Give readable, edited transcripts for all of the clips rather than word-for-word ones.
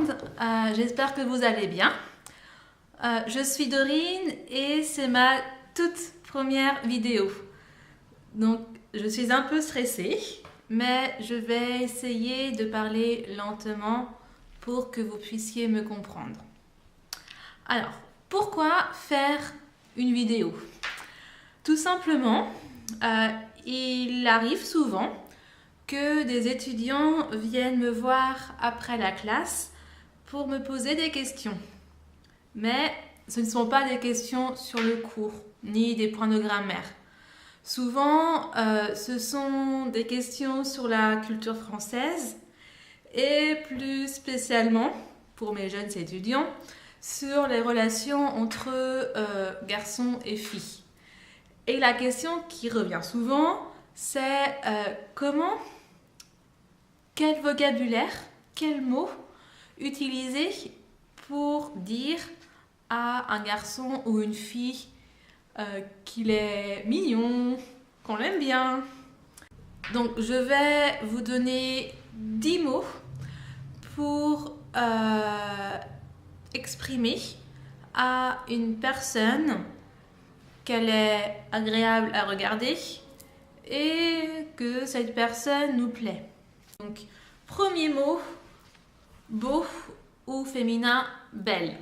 monde, j'espère que vous allez bien. Je suis Dorine et c'est ma toute première vidéo. Donc je suis un peu stressée, mais je vais essayer de parler lentement pour que vous puissiez me comprendre. Alors, pourquoi faire une vidéo? Tout simplement, il arrive souvent que des étudiants viennent me voir après la classe pour me poser des questions. Mais ce ne sont pas des questions sur le cours, ni des points de grammaire. Souvent, ce sont des questions sur la culture française et plus spécialement, pour mes jeunes étudiants, sur les relations entre garçons et filles. Et la question qui revient souvent, c'est quel vocabulaire, quels mots utiliser pour dire à un garçon ou une fille qu'il est mignon, qu'on l'aime bien. Donc je vais vous donner 10 mots pour exprimer à une personne qu'elle est agréable à regarder et que cette personne nous plaît. Donc, premier mot, beau ou féminin, belle.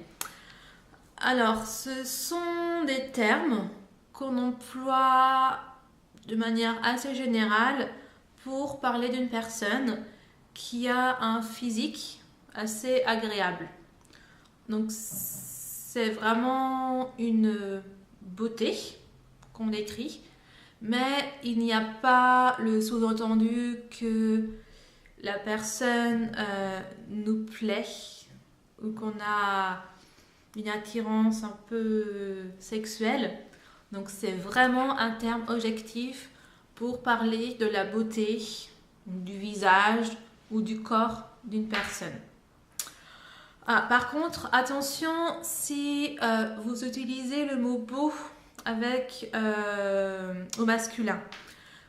Alors, ce sont des termes qu'on emploie de manière assez générale pour parler d'une personne qui a un physique assez agréable. Donc, c'est vraiment une beauté qu'on décrit, mais il n'y a pas le sous-entendu que la personne nous plaît ou qu'on a une attirance un peu sexuelle. Donc c'est vraiment un terme objectif pour parler de la beauté, du visage ou du corps d'une personne. Par contre, attention si vous utilisez le mot beau avec au masculin,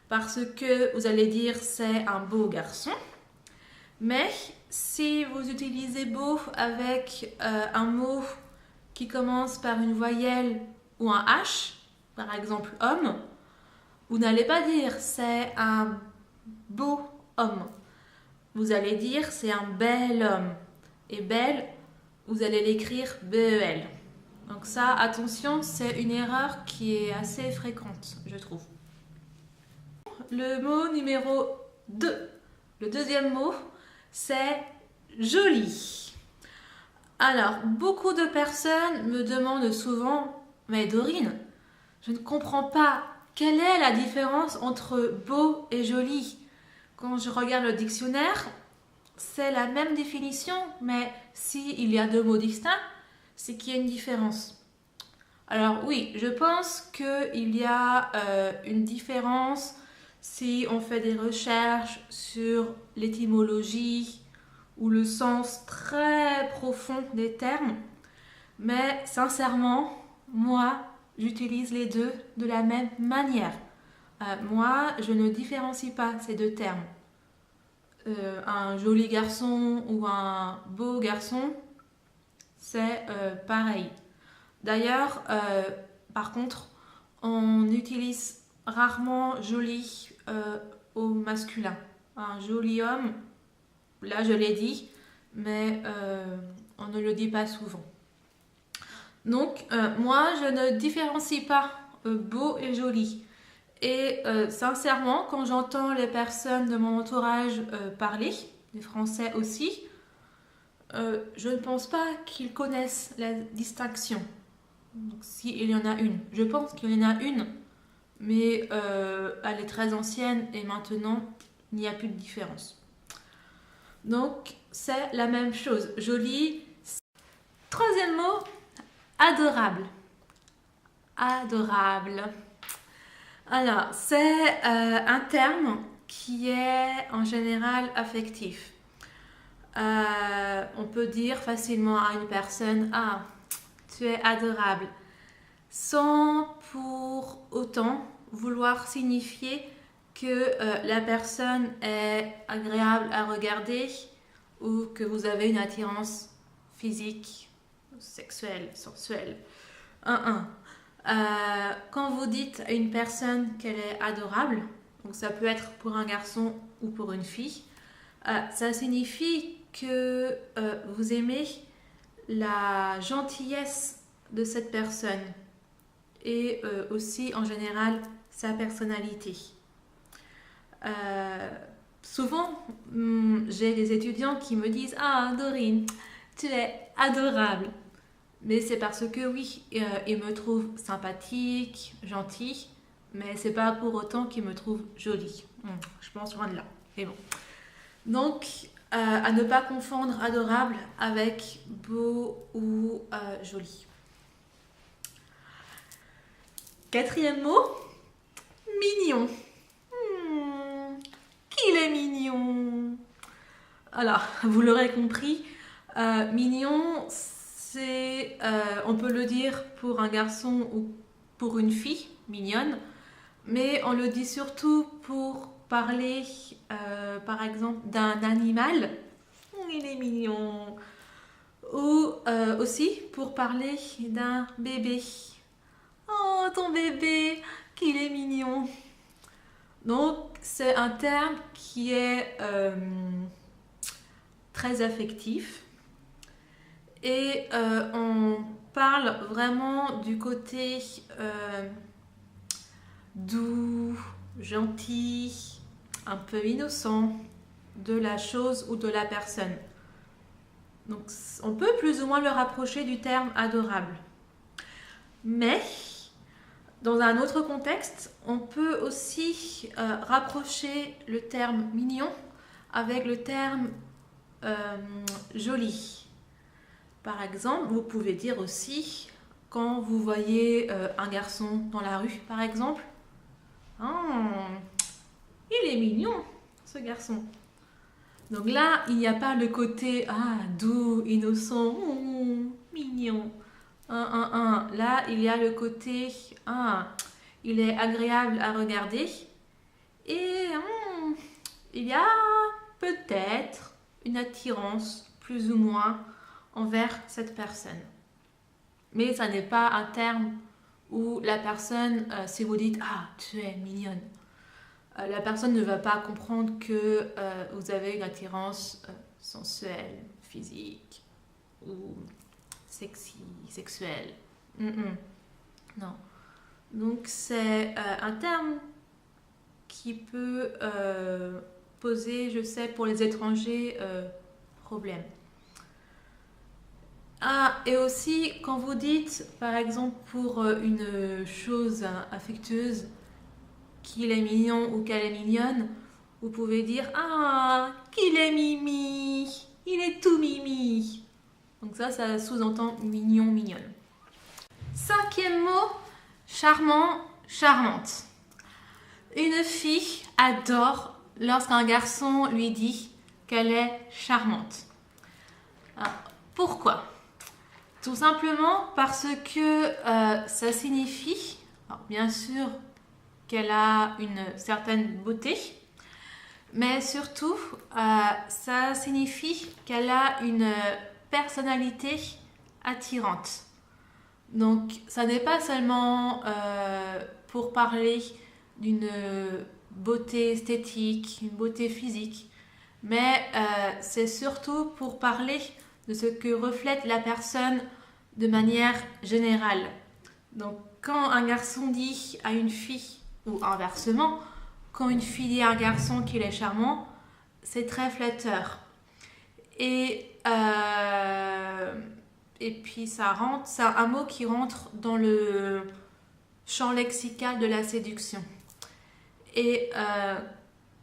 parce que vous allez dire c'est un beau garçon. Mais si vous utilisez beau avec un mot qui commence par une voyelle ou un H, par exemple homme, vous n'allez pas dire c'est un beau homme. Vous allez dire c'est un bel homme. Et belle, vous allez l'écrire B-E-L. Donc ça, attention, c'est une erreur qui est assez fréquente, je trouve. Le mot numéro 2, le deuxième mot, c'est joli. Alors, beaucoup de personnes me demandent souvent, mais Dorine, je ne comprends pas, quelle est la différence entre beau et joli? Quand je regarde le dictionnaire, c'est la même définition, mais s'il y a deux mots distincts, c'est qu'il y a une différence. Alors oui, je pense qu'il y a une différence si on fait des recherches sur l'étymologie ou le sens très profond des termes, mais sincèrement, moi, j'utilise les deux de la même manière. Moi, je ne différencie pas ces deux termes. Un joli garçon ou un beau garçon, c'est pareil. D'ailleurs, par contre, on utilise rarement joli au masculin. Un joli homme, là je l'ai dit, mais on ne le dit pas souvent. Donc, moi, je ne différencie pas beau et joli. Et sincèrement, quand j'entends les personnes de mon entourage parler, les Français aussi, je ne pense pas qu'ils connaissent la distinction. Donc, s'il y en a une. Je pense qu'il y en a une, mais elle est très ancienne et maintenant, il n'y a plus de différence. Donc, c'est la même chose. Joli. Troisième mot, adorable. Adorable. Alors, c'est un terme qui est en général affectif. On peut dire facilement à une personne « Ah, tu es adorable », sans pour autant vouloir signifier que la personne est agréable à regarder ou que vous avez une attirance physique, sexuelle, sensuelle. Quand vous dites à une personne qu'elle est adorable, donc ça peut être pour un garçon ou pour une fille, ça signifie que vous aimez la gentillesse de cette personne et aussi en général sa personnalité. Souvent, j'ai des étudiants qui me disent « Ah, Dorine, tu es adorable !» Mais c'est parce que oui, ils me trouvent sympathique, gentille, mais c'est pas pour autant qu'ils me trouvent jolie. Je pense loin de là. Mais bon. Donc, à ne pas confondre adorable avec beau ou joli. Quatrième mot, mignon. Qu'il est mignon. Alors, vous l'aurez compris, mignon, c'est, on peut le dire pour un garçon ou pour une fille, mignonne, mais on le dit surtout pour parler, par exemple, d'un animal. Il est mignon. Ou aussi pour parler d'un bébé. Oh, ton bébé, qu'il est mignon. Donc, c'est un terme qui est très affectif. Et on parle vraiment du côté doux, gentil, un peu innocent de la chose ou de la personne. Donc on peut plus ou moins le rapprocher du terme adorable. Mais dans un autre contexte, on peut aussi rapprocher le terme mignon avec le terme joli. Par exemple, vous pouvez dire aussi, quand vous voyez un garçon dans la rue, par exemple, « il est mignon, ce garçon ». Donc là, il n'y a pas le côté doux, innocent, mignon. Là, il y a le côté il est agréable à regarder. Et il y a peut-être une attirance, plus ou moins, envers cette personne. Mais ça n'est pas un terme où la personne, si vous dites « tu es mignonne », la personne ne va pas comprendre que vous avez une attirance sensuelle, physique ou sexy, sexuelle. Non. Donc c'est un terme qui peut poser, je sais, pour les étrangers, problème. Et aussi, quand vous dites, par exemple, pour une chose affectueuse, qu'il est mignon ou qu'elle est mignonne, vous pouvez dire qu'il est mimi, il est tout mimi. Donc ça sous-entend mignon, mignonne. Cinquième mot, charmant, charmante. Une fille adore lorsqu'un garçon lui dit qu'elle est charmante. Pourquoi ? Tout simplement parce que ça signifie, bien sûr, qu'elle a une certaine beauté, mais surtout, ça signifie qu'elle a une personnalité attirante. Donc, ça n'est pas seulement pour parler d'une beauté esthétique, une beauté physique, mais c'est surtout pour parler de ce que reflète la personne de manière générale. Donc, quand un garçon dit à une fille, ou inversement, quand une fille dit à un garçon qu'il est charmant, c'est très flatteur. Et puis c'est un mot qui rentre dans le champ lexical de la séduction. Et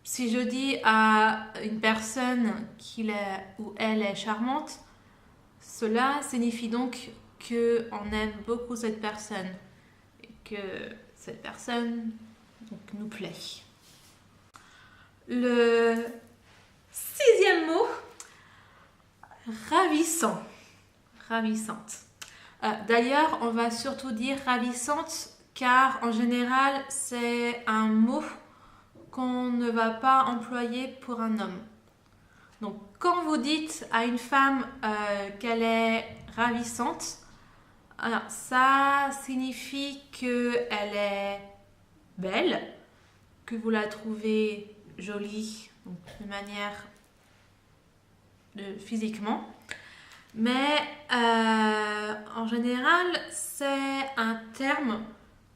si je dis à une personne qu'il est ou elle est charmante, cela signifie donc qu'on aime beaucoup cette personne et que cette personne nous plaît. Le sixième mot, ravissant, ravissante. D'ailleurs, on va surtout dire ravissante car en général, c'est un mot qu'on ne va pas employer pour un homme. Donc, quand vous dites à une femme qu'elle est ravissante, alors ça signifie qu'elle est belle, que vous la trouvez jolie, donc de manière physiquement. Mais en général, c'est un terme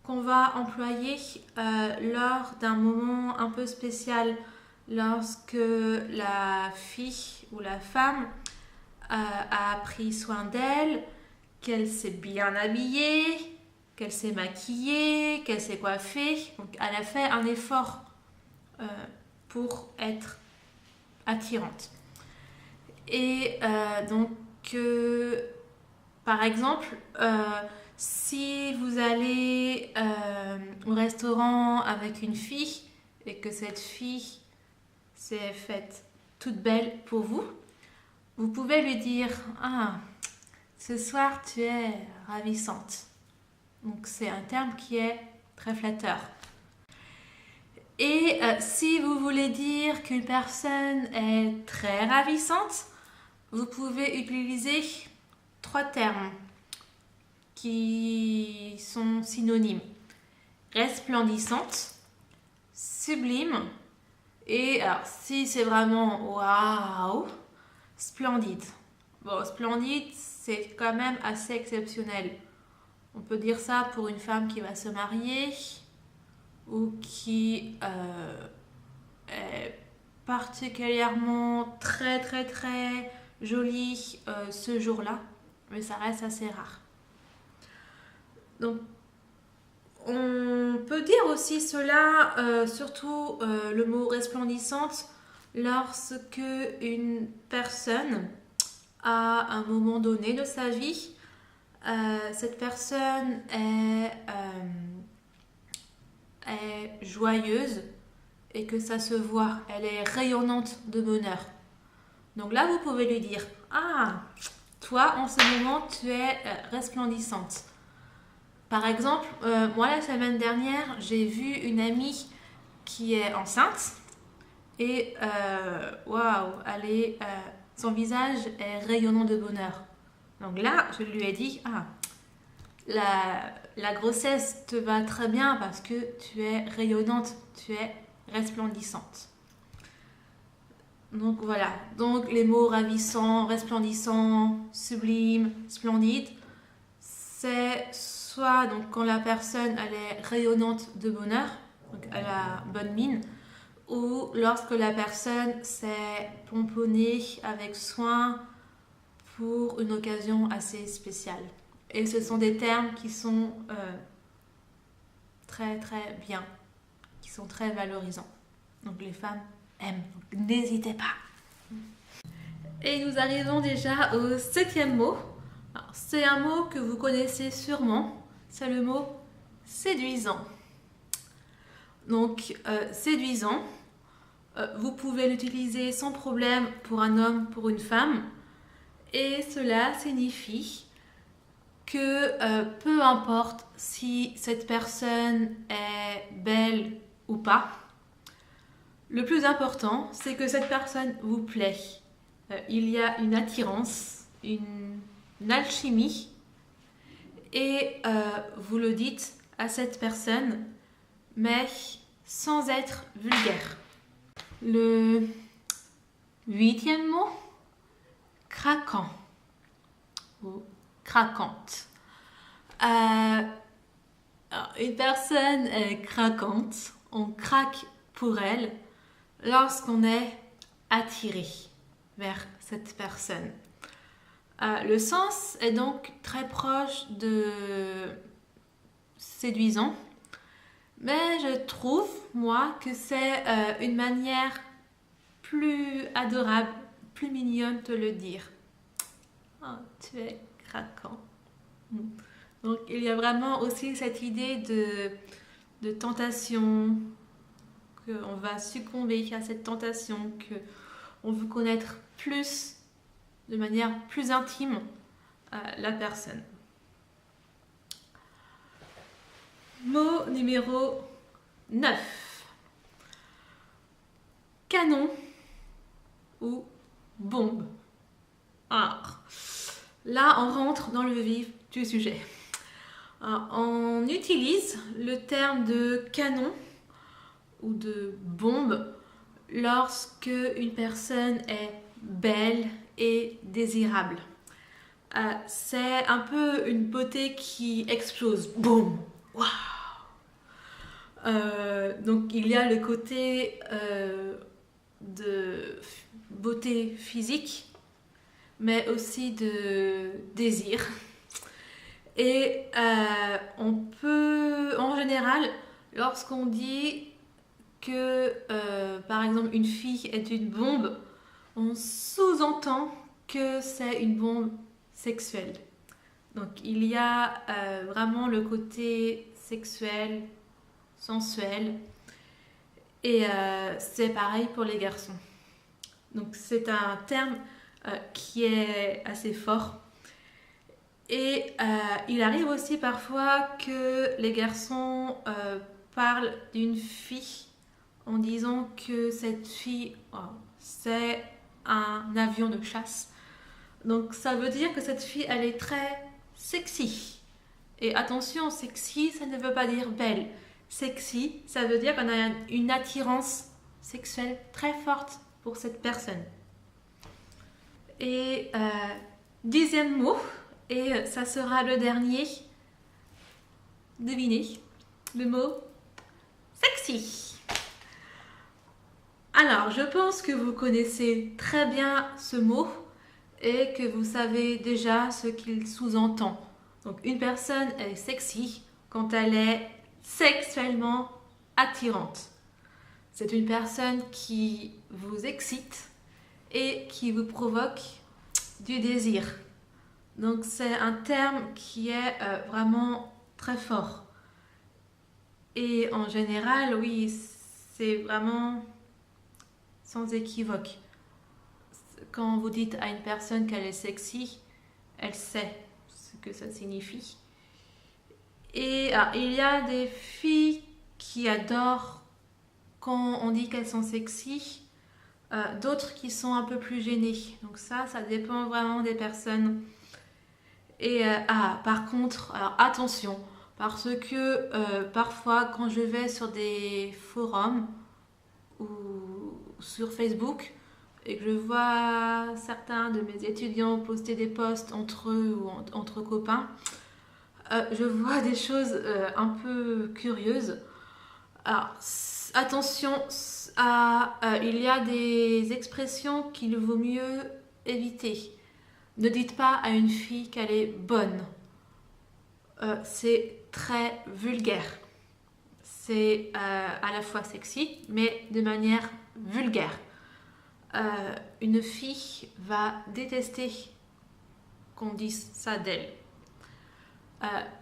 qu'on va employer lors d'un moment un peu spécial, lorsque la fille ou la femme a pris soin d'elle, qu'elle s'est bien habillée, qu'elle s'est maquillée, qu'elle s'est coiffée. Donc elle a fait un effort pour être attirante. Et donc, par exemple, si vous allez au restaurant avec une fille et que cette fille s'est faite toute belle pour vous, vous pouvez lui dire « Ah, ce soir tu es ravissante ». Donc c'est un terme qui est très flatteur. Et si vous voulez dire qu'une personne est très ravissante, vous pouvez utiliser 3 termes qui sont synonymes. Resplendissante, sublime et alors si c'est vraiment waouh, splendide. Bon, splendide, c'est quand même assez exceptionnel. On peut dire ça pour une femme qui va se marier ou qui est particulièrement très très très jolie ce jour-là, mais ça reste assez rare. Donc, on peut dire aussi cela, surtout le mot resplendissante, lorsque une personne, à un moment donné de sa vie, cette personne est joyeuse et que ça se voit, elle est rayonnante de bonheur. Donc là, vous pouvez lui dire « Ah, toi, en ce moment, tu es resplendissante. » Par exemple, moi, la semaine dernière, j'ai vu une amie qui est enceinte et waouh, son visage est rayonnant de bonheur. Donc là, je lui ai dit « Ah, la grossesse te va très bien parce que tu es rayonnante, tu es resplendissante. » Donc voilà, donc les mots ravissant, resplendissant, sublime, splendide, c'est soit donc quand la personne elle est rayonnante de bonheur, donc elle a bonne mine, ou lorsque la personne s'est pomponnée avec soin pour une occasion assez spéciale. Et ce sont des termes qui sont très très bien, qui sont très valorisants. Donc les femmes aiment, donc n'hésitez pas. Et nous arrivons déjà au 7e mot. Alors, c'est un mot que vous connaissez sûrement, c'est le mot séduisant. Donc séduisant, vous pouvez l'utiliser sans problème pour un homme, pour une femme, et cela signifie que peu importe si cette personne est belle ou pas, le plus important, c'est que cette personne vous plaît. Il y a une attirance, une alchimie, et vous le dites à cette personne, mais sans être vulgaire. Le 8e mot, craquant ou craquante. Une personne est craquante, on craque pour elle lorsqu'on est attiré vers cette personne. Le sens est donc très proche de séduisant, mais je trouve, moi, que c'est une manière plus adorable, plus mignonne de le dire. Oh, tu es craquant. Donc il y a vraiment aussi cette idée de tentation, qu'on va succomber à cette tentation, qu'on veut connaître plus, de manière plus intime, la personne. Mot numéro 9. Canon ou bombe. Alors, là, on rentre dans le vif du sujet. Alors, on utilise le terme de canon ou de bombe lorsque une personne est belle et désirable. C'est un peu une beauté qui explose. Boum! Waouh! Donc il y a le côté de beauté physique, mais aussi de désir. Et on peut, en général, lorsqu'on dit que, par exemple, une fille est une bombe, on sous-entend que c'est une bombe sexuelle. Donc il y a vraiment le côté sexuel, sensuel, et c'est pareil pour les garçons. Donc c'est un terme qui est assez fort. Et il arrive aussi parfois que les garçons parlent d'une fille en disant que cette fille, c'est un avion de chasse. Donc ça veut dire que cette fille, elle est très sexy. Et attention, sexy, ça ne veut pas dire belle. Sexy, ça veut dire qu'on a une attirance sexuelle très forte pour cette personne. Et 10e mot, et ça sera le dernier. Devinez le mot sexy. Alors, je pense que vous connaissez très bien ce mot et que vous savez déjà ce qu'il sous-entend. Donc, une personne est sexy quand elle est sexuellement attirante. C'est une personne qui vous excite et qui vous provoque du désir. Donc c'est un terme qui est vraiment très fort. Et en général, oui, c'est vraiment sans équivoque. Quand vous dites à une personne qu'elle est sexy, elle sait ce que ça signifie. Et il y a des filles qui adorent quand on dit qu'elles sont sexy, d'autres qui sont un peu plus gênées. Donc ça dépend vraiment des personnes. Et par contre, alors attention, parce que parfois quand je vais sur des forums ou sur Facebook et que je vois certains de mes étudiants poster des posts entre eux ou entre copains, je vois des choses un peu curieuses. Alors attention, il y a des expressions qu'il vaut mieux éviter. Ne dites pas à une fille qu'elle est bonne. C'est très vulgaire. C'est à la fois sexy, mais de manière vulgaire. Une fille va détester qu'on dise ça d'elle.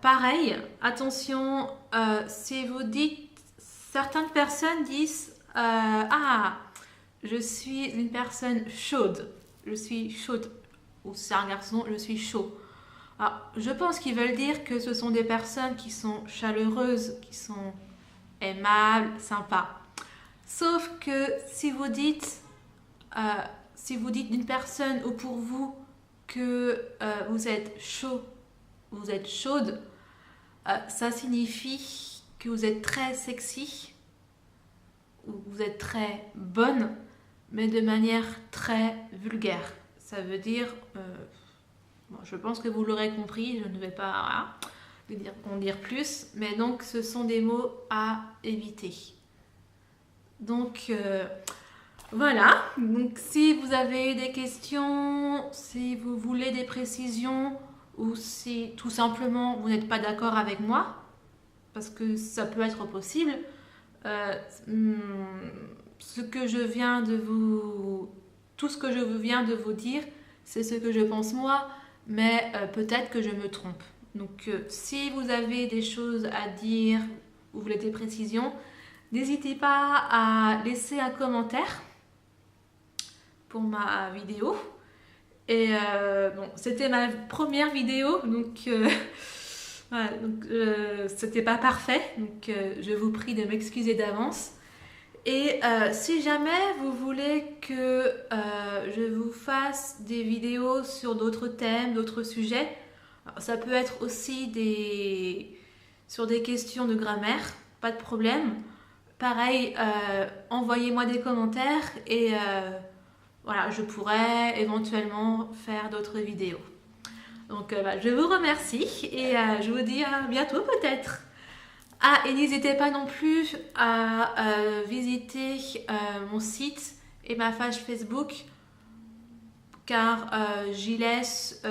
Pareil, attention, si vous dites, certaines personnes disent je suis une personne chaude. Je suis chaude. Ou c'est un garçon, je suis chaud. Alors, je pense qu'ils veulent dire que ce sont des personnes qui sont chaleureuses, qui sont aimables, sympas. Sauf que si vous dites d'une personne ou pour vous que vous êtes chaud, vous êtes chaude, ça signifie que vous êtes très sexy ou vous êtes très bonne, mais de manière très vulgaire. Ça veut dire, je pense que vous l'aurez compris, je ne vais pas en dire plus, mais donc ce sont des mots à éviter. Donc voilà, donc si vous avez des questions, si vous voulez des précisions ou si tout simplement vous n'êtes pas d'accord avec moi, parce que ça peut être possible, tout ce que je viens de vous dire, c'est ce que je pense moi, mais peut-être que je me trompe. Donc si vous avez des choses à dire ou vous voulez des précisions, n'hésitez pas à laisser un commentaire pour ma vidéo. Et c'était ma première vidéo, donc voilà, donc c'était pas parfait, donc je vous prie de m'excuser d'avance. Et si jamais vous voulez que je vous fasse des vidéos sur d'autres thèmes, d'autres sujets, alors, ça peut être aussi sur des questions de grammaire, pas de problème. Pareil, envoyez-moi des commentaires et voilà, je pourrais éventuellement faire d'autres vidéos. Donc je vous remercie et je vous dis à bientôt peut-être. Ah, et n'hésitez pas non plus à visiter mon site et ma page Facebook car j'y laisse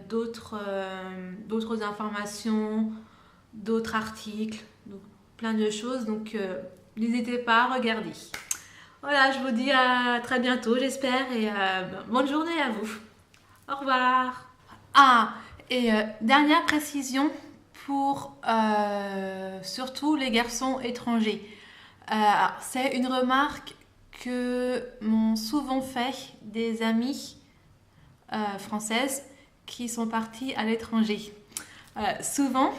d'autres informations, d'autres articles, donc plein de choses. Donc n'hésitez pas à regarder. Voilà, je vous dis à très bientôt, j'espère, et bonne journée à vous. Au revoir. Ah, et dernière précision pour surtout les garçons étrangers. C'est une remarque que m'ont souvent fait des amies françaises qui sont parties à l'étranger. Souvent,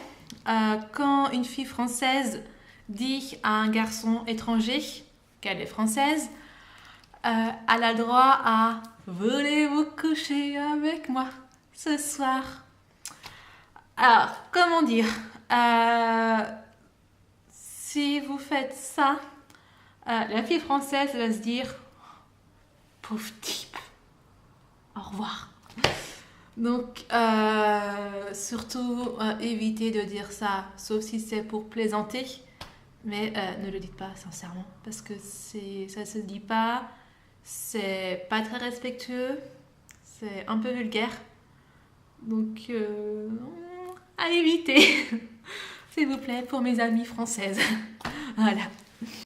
quand une fille française dit à un garçon étranger qu'elle est française, elle a droit à « Voulez-vous coucher avec moi ce soir ?» Alors, comment dire, si vous faites ça, la fille française va se dire « Pauvre type, au revoir ». Donc, surtout, évitez de dire ça, sauf si c'est pour plaisanter. Mais ne le dites pas sincèrement, parce que ça se dit pas, c'est pas très respectueux, c'est un peu vulgaire. Donc, à éviter, s'il vous plaît, pour mes amies françaises. Voilà.